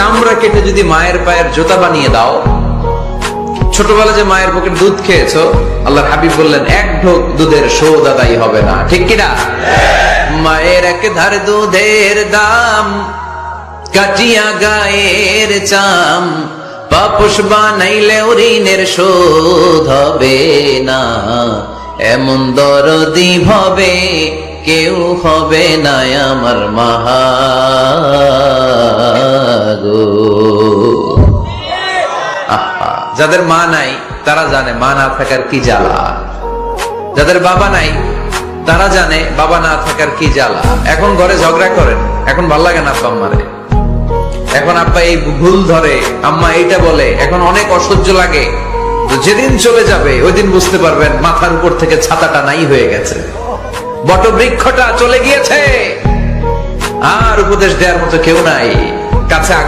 চামড়া কেটে যদি মায়ের পায়ের জুতা বানিয়ে দাও, ছোটবেলা যে মায়ের বুকের দুধ খেয়েছো, আল্লাহর হাবিব বললেন এক ঢোক দুধের শোধ আদায় হবে না, ঠিক কিনা? মায়ের এক ধার দুধের দাম, কাটিয়া গায়ের চাম, পাপোশ বানাইলে ঋণের শোধ হবে না। এমন দরদি হবে কেউ হবে না আমার মাহা গো। যাদের মা নাই তারা জানে মা না থাকার কি জ্বালা, যাদের বাবা নাই তারা জানে বাবা না থাকার কি জ্বালা। এখন ঘরে ঝগড়া করেন, এখন ভাল লাগে না আব্বা আম্মারে, এখন আব্বা এই ভুল ধরে, আম্মা এইটা বলে, এখন অনেক অসহ্য লাগে। যেদিন চলে যাবে ওই দিন বুঝতে পারবেন মাথার উপর থেকে ছাতাটা নাই হয়ে গেছে, বটবৃক্ষটা চলে গিয়েছে, আর উপদেশ দেওয়ার মতো কেউ নাই, কাছে